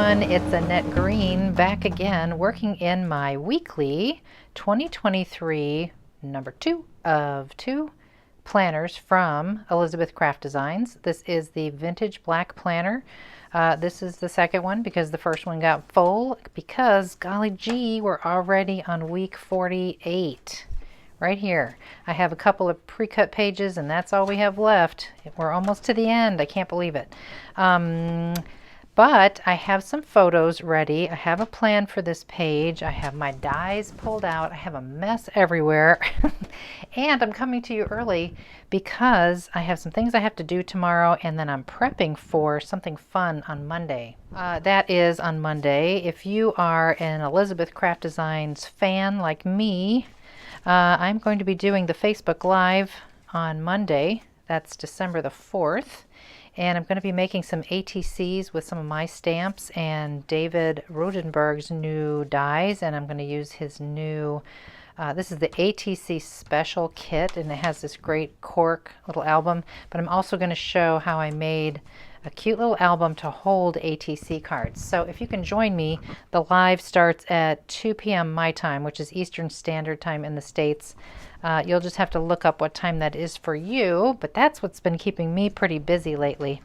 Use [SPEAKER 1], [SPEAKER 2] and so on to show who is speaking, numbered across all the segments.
[SPEAKER 1] everyone, it's Annette Green back again working in my weekly 2023 number 2 of 2 planners from Elizabeth Craft Designs. This is the Vintage Black Planner. This is the second one because the first one got full because golly gee, we're already on week 48. Right here. I have a couple of pre-cut pages and that's all we have left. We're almost to the end. I can't believe it. But I have some photos ready. I have a plan for this page. I have my dies pulled out. I have a mess everywhere. And I'm coming to you early because I have some things I have to do tomorrow and then I'm prepping for something fun on Monday. That is on Monday. If you are an Elizabeth Craft Designs fan like me, I'm going to be doing the Facebook Live on Monday. That's December the 4th. And I'm going to be making some ATCs with some of my stamps and David Rodenberg's new dies. And I'm going to use his new, this is the ATC Special Kit. And it has this great cork little album. But I'm also going to show how I made a cute little album to hold ATC cards. So if you can join me, the live starts at 2 p.m. my time, which is Eastern Standard Time in the States. You'll just have to look up what time that is for you, but that's what's been keeping me pretty busy lately,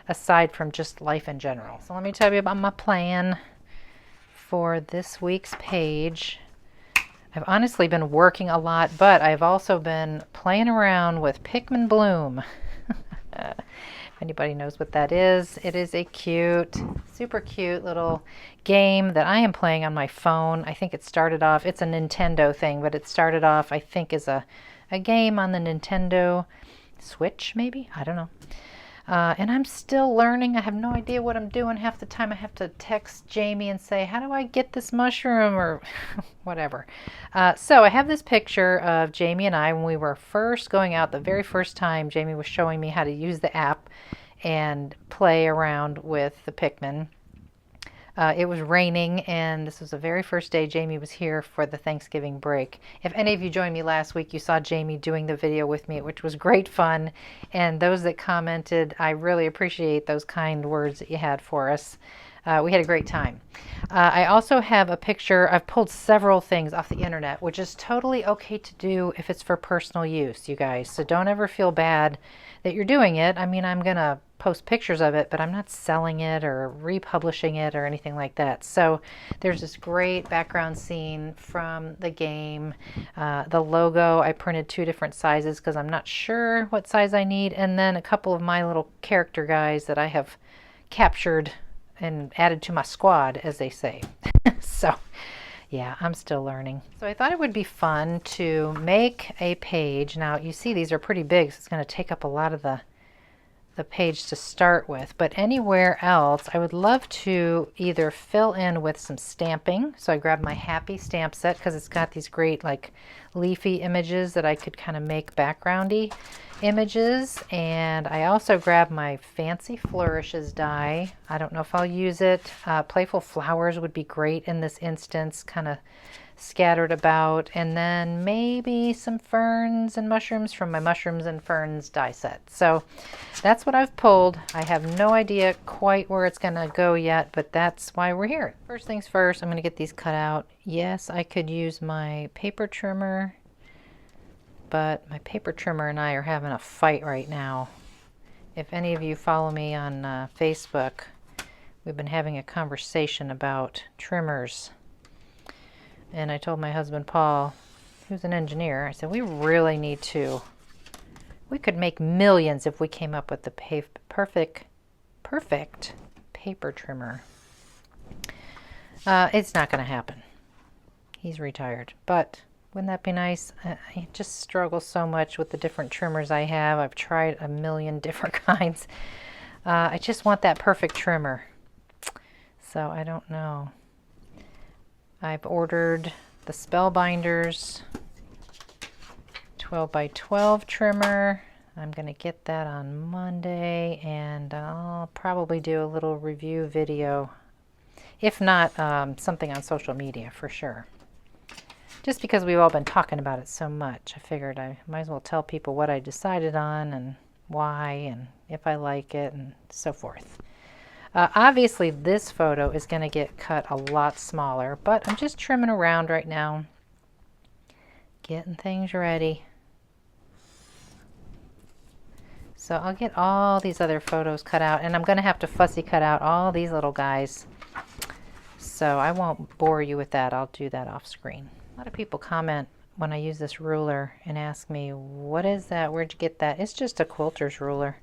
[SPEAKER 1] aside from just life in general. So let me tell you about my plan for this week's page. I've honestly been working a lot, but I've also been playing around with Pikmin Bloom. If anybody knows what that is, it is a cute, super cute little game that I am playing on my phone. I think it started off, it's a Nintendo thing, but it started off, I think, as a game on the Nintendo Switch, maybe? I don't know. And I'm still learning. I have no idea what I'm doing. Half the time I have to text Jamie and say, how do I get this mushroom or whatever. So I have this picture of Jamie and I when we were first going out. The very first time Jamie was showing me how to use the app and play around with the Pikmin. It was raining and this was the very first day Jamie was here for the Thanksgiving break. If any of you joined me last week, you saw Jamie doing the video with me, which was great fun. And those that commented, I really appreciate those kind words that you had for us. We had a great time. I also have a picture. I've pulled several things off the internet, which is totally okay to do if it's for personal use, you guys. So don't ever feel bad that you're doing it. I mean, I'm going to post pictures of it, but I'm not selling it or republishing it or anything like that. So there's this great background scene from the game. The logo, I printed 2 different sizes because I'm not sure what size I need. And then a couple of my little character guys that I have captured and added to my squad, as they say. So yeah, I'm still learning. So I thought it would be fun to make a page. Now you see these are pretty big, so it's going to take up a lot of the page to start with, but anywhere else I would love to either fill in with some stamping. So I grabbed my Happy stamp set because it's got these great like leafy images that I could kind of make backgroundy images, and I also grabbed my Fancy Flourishes die. I don't know if I'll use it. Playful Flowers would be great in this instance, kind of scattered about, and then maybe some ferns and mushrooms from my Mushrooms and Ferns die set. So that's what I've pulled. I have no idea quite where it's gonna go yet, but that's why we're here. First things first, I'm gonna get these cut out. Yes, I could use my paper trimmer, but my paper trimmer and I are having a fight right now. If any of you follow me on Facebook, we've been having a conversation about trimmers. And I told my husband, Paul, who's an engineer, I said, we really need to, we could make millions if we came up with the perfect paper trimmer. It's not going to happen. He's retired. But wouldn't that be nice? I just struggle so much with the different trimmers I have. I've tried a million different kinds. I just want that perfect trimmer. So I don't know. I've ordered the Spellbinders 12 by 12 trimmer. I'm going to get that on Monday, and I'll probably do a little review video. If not, something on social media for sure. Just because we've all been talking about it so much, I figured I might as well tell people what I decided on and why and if I like it and so forth. Obviously this photo is going to get cut a lot smaller, but I'm just trimming around right now, getting things ready. So I'll get all these other photos cut out, and I'm going to have to fussy cut out all these little guys. So I won't bore you with that. I'll do that off screen. A lot of people comment when I use this ruler and ask me, what is that? Where'd you get that? It's just a quilter's ruler.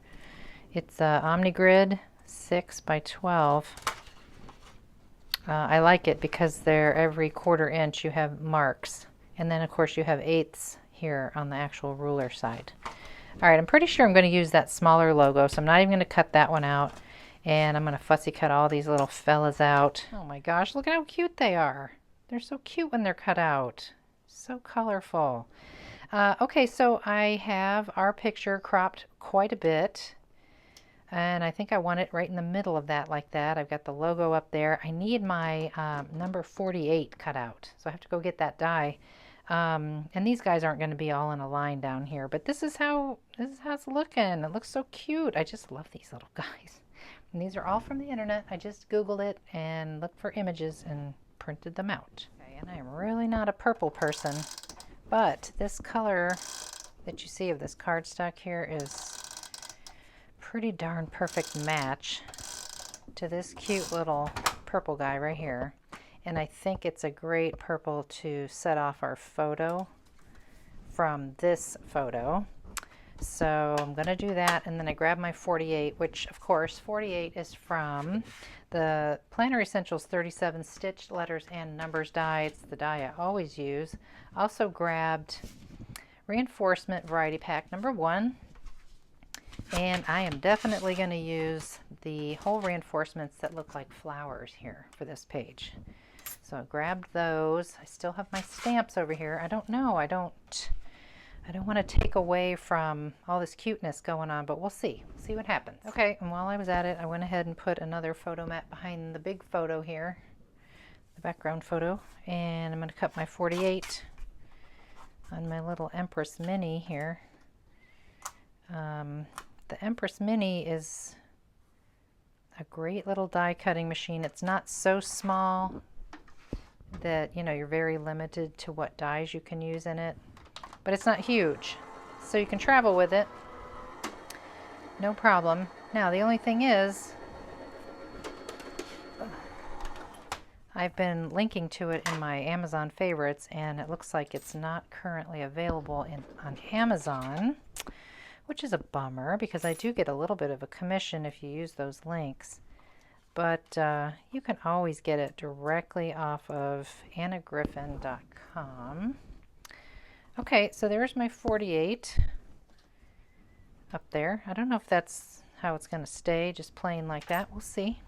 [SPEAKER 1] It's a OmniGrid 6 by 12. I like it because they're every 1/4 inch you have marks. And then of course you have eighths here on the actual ruler side. All right, I'm pretty sure I'm going to use that smaller logo, so I'm not even going to cut that one out. And I'm going to fussy cut all these little fellas out. Oh my gosh, look at how cute they are. They're so cute when they're cut out. So colorful. Okay, so I have our picture cropped quite a bit. And I think I want it right in the middle of that like that. I've got the logo up there. I need my number 48 cut out. So I have to go get that die. And these guys aren't going to be all in a line down here, but this is how it's looking. It looks so cute. I just love these little guys. And these are all from the internet. I just Googled it and looked for images and printed them out. Okay, and I am really not a purple person, but this color that you see of this cardstock here is pretty darn perfect match to this cute little purple guy right here. And I think it's a great purple to set off our photo from this photo. So I'm going to do that, and then I grab my 48, which of course 48 is from the Planner Essentials 37 Stitch Letters and Numbers die. It's the die I always use. Also grabbed Reinforcement Variety Pack number 1. And I am definitely going to use the whole reinforcements that look like flowers here for this page. So I grabbed those. I still have my stamps over here. I don't know. I don't want to take away from all this cuteness going on, but we'll see. We'll see what happens. Okay, and while I was at it, I went ahead and put another photo mat behind the big photo here, the background photo, and I'm going to cut my 48 on my little Empress Mini here. The Empress Mini is a great little die cutting machine. It's not so small that, you know, you're very limited to what dies you can use in it, but it's not huge, so you can travel with it, no problem. Now the only thing is, I've been linking to it in my Amazon favorites, and it looks like it's not currently available on Amazon, which is a bummer because I do get a little bit of a commission if you use those links. But you can always get it directly off of annagriffin.com. Okay, so there's my 48 up there. I don't know if that's how it's going to stay, just plain like that. We'll see.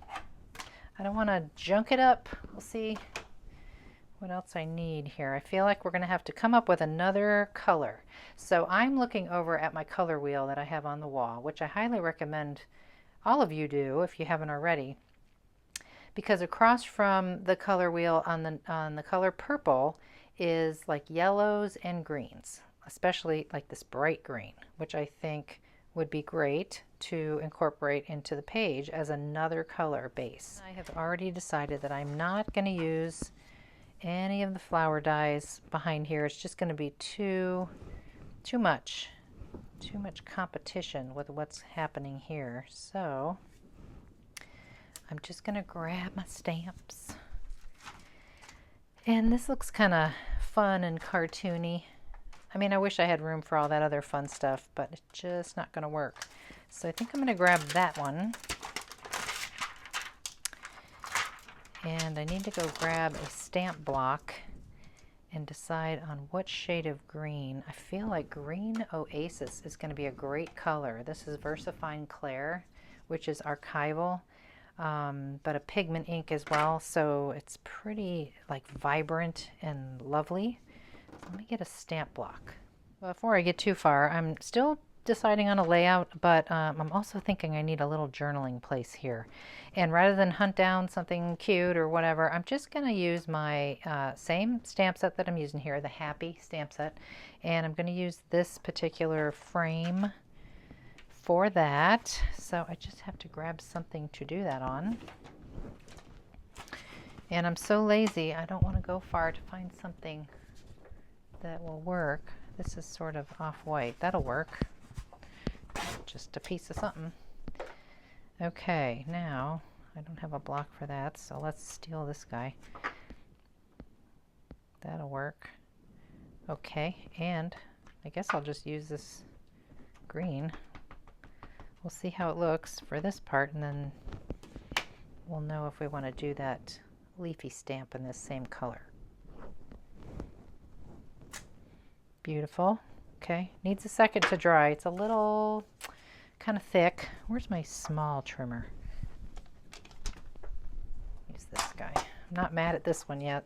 [SPEAKER 1] I don't want to junk it up. We'll see what else I need here. I feel like we're going to have to come up with another color. So I'm looking over at my color wheel that I have on the wall, which I highly recommend all of you do if you haven't already. Because across from the color wheel on the color purple is like yellows and greens, especially like this bright green, which I think would be great to incorporate into the page as another color base. I have already decided that I'm not going to use any of the flower dies behind here. It's just going to be too much competition with what's happening here. So I'm just going to grab my stamps. And this looks kind of fun and cartoony. I mean, I wish I had room for all that other fun stuff, but it's just not going to work. So I think I'm going to grab that one. And I need to go grab a stamp block and decide on what shade of green. I feel like Green Oasis is going to be a great color. This is VersaFine Clair, which is archival. But a pigment ink as well, so it's pretty like vibrant and lovely. So let me get a stamp block. Before I get too far, I'm still deciding on a layout, but I'm also thinking I need a little journaling place here. And rather than hunt down something cute or whatever, I'm just going to use my same stamp set that I'm using here, the Happy stamp set, and I'm going to use this particular frame for that. So I just have to grab something to do that on. And I'm so lazy, I don't want to go far to find something that will work. This is sort of off-white. That'll work. Just a piece of something. Okay, now I don't have a block for that, so let's steal this guy. That'll work. Okay, and I guess I'll just use this green. We'll see how it looks for this part, and then we'll know if we want to do that leafy stamp in this same color. Beautiful. Okay, needs a second to dry. It's a little kind of thick. Where's my small trimmer? Use this guy. I'm not mad at this one yet.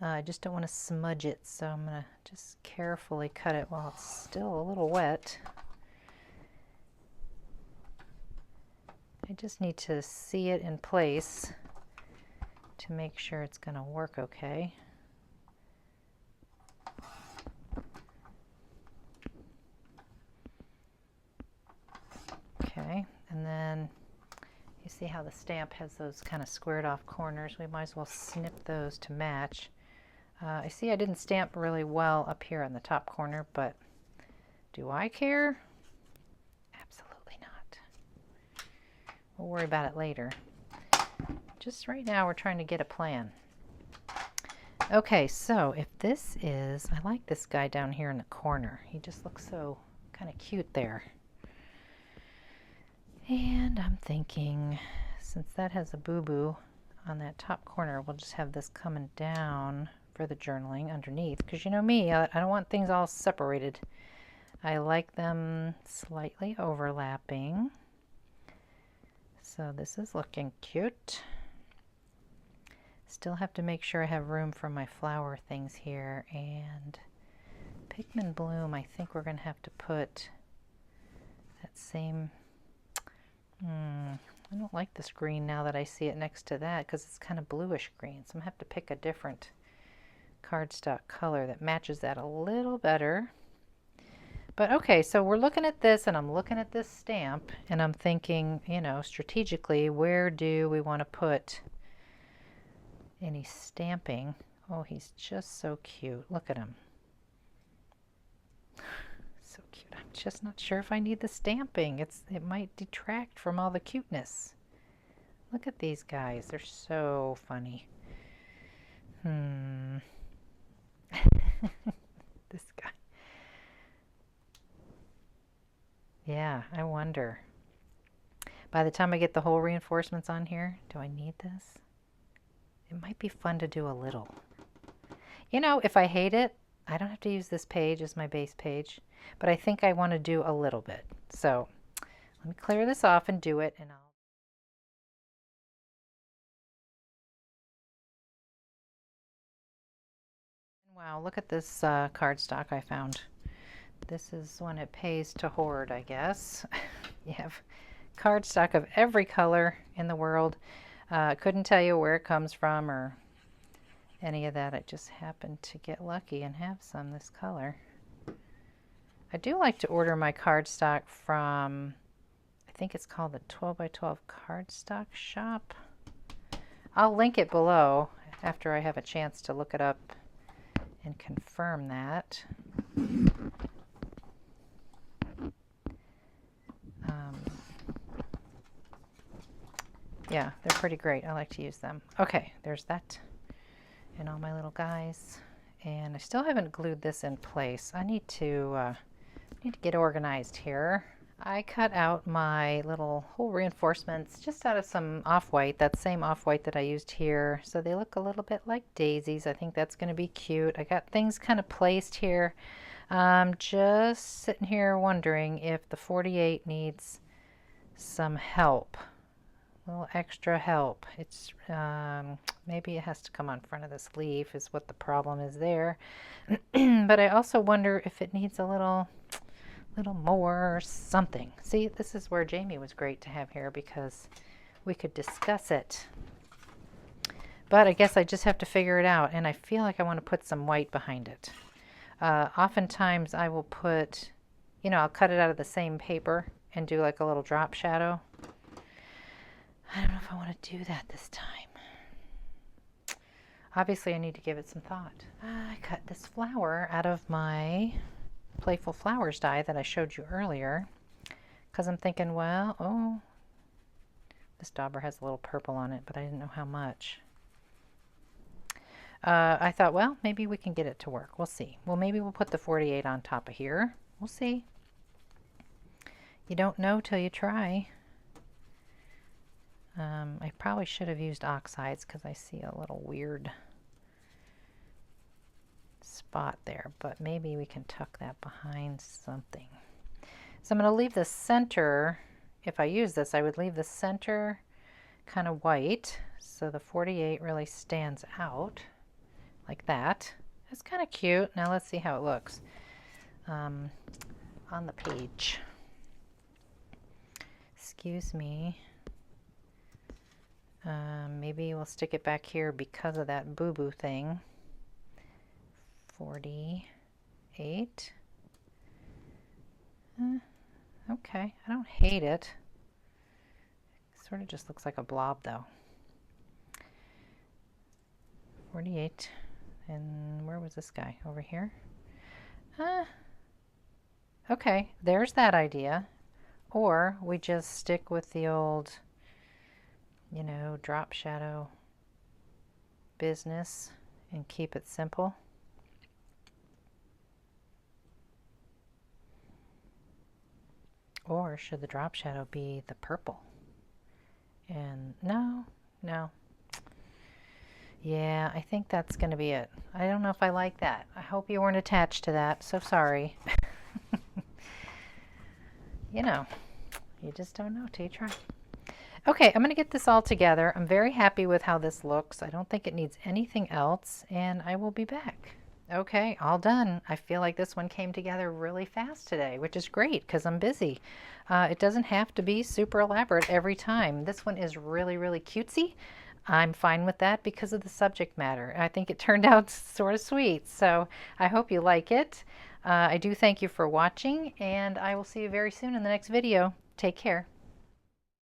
[SPEAKER 1] I just don't want to smudge it, so I'm going to just carefully cut it while it's still a little wet. I just need to see it in place to make sure it's going to work okay. Okay, and then you see how the stamp has those kind of squared off corners. We might as well snip those to match. I see I didn't stamp really well up here on the top corner, but do I care? Absolutely not. We'll worry about it later. Just right now we're trying to get a plan. Okay, so if this is, I like this guy down here in the corner. He just looks so kind of cute there. And I'm thinking, since that has a boo-boo on that top corner, we'll just have this coming down for the journaling underneath. Because you know me, I don't want things all separated. I like them slightly overlapping. So this is looking cute. Still have to make sure I have room for my flower things here. And Pikmin Bloom, I think we're going to have to put that same... I don't like this green now that I see it next to that because it's kind of bluish green. So I'm going to have to pick a different cardstock color that matches that a little better. But okay, so we're looking at this and I'm looking at this stamp and I'm thinking, you know, strategically, where do we want to put any stamping? Oh, he's just so cute. Look at him. So cute. I'm just not sure if I need the stamping. It might detract from all the cuteness. Look at these guys. They're so funny. This guy. Yeah, I wonder. By the time I get the whole reinforcements on here, do I need this? It might be fun to do a little. You know, if I hate it, I don't have to use this page as my base page, but I think I want to do a little bit. So let me clear this off and do it, and wow, look at this cardstock I found. This is when it pays to hoard, I guess. You have cardstock of every color in the world. Couldn't tell you where it comes from or any of that. I just happened to get lucky and have some this color. I do like to order my cardstock from, I think it's called the 12 by 12 cardstock shop. I'll link it below after I have a chance to look it up and confirm that. Yeah, they're pretty great. I like to use them. Okay, there's that and all my little guys. And I still haven't glued this in place. I need to get organized here. I cut out my little hole reinforcements just out of some off-white, that same off-white that I used here. So they look a little bit like daisies. I think that's going to be cute. I got things kind of placed here. Just sitting here wondering if the 48 needs some help. A little extra help. It's maybe it has to come on front of this leaf is what the problem is there. But I also wonder if it needs a little more or something. See, this is where Jamie was great to have here because we could discuss it. But I guess I just have to figure it out, and I feel like I want to put some white behind it. Oftentimes I will put, you know, I'll cut it out of the same paper and do like a little drop shadow. I don't know if I want to do that this time. Obviously, I need to give it some thought. I cut this flower out of my Playful Flowers die that I showed you earlier because I'm thinking, well, oh, this dauber has a little purple on it, but I didn't know how much. I thought, well, maybe we can get it to work. We'll see. Well, maybe we'll put the 48 on top of here. We'll see. You don't know till you try. I probably should have used oxides because I see a little weird spot there, but maybe we can tuck that behind something. So I'm going to leave the center, if I use this, I would leave the center kind of white so the 48 really stands out like that. It's kind of cute. Now let's see how it looks on the page. Excuse me. Maybe we'll stick it back here because of that boo-boo thing. 48. Okay, I don't hate it. Sort of just looks like a blob though. 48. And where was this guy? Over here? Okay, there's that idea. Or we just stick with the old, you know, drop shadow business and keep it simple. Or should the drop shadow be the purple? And no. Yeah, I think that's going to be it. I don't know if I like that. I hope you weren't attached to that. So sorry. You know, you just don't know till you try. Okay, I'm going to get this all together. I'm very happy with how this looks. I don't think it needs anything else, and I will be back. Okay, all done. I feel like this one came together really fast today, which is great because I'm busy. It doesn't have to be super elaborate every time. This one is really, really cutesy. I'm fine with that because of the subject matter. I think it turned out sort of sweet, so I hope you like it. I do thank you for watching, and I will see you very soon in the next video. Take care.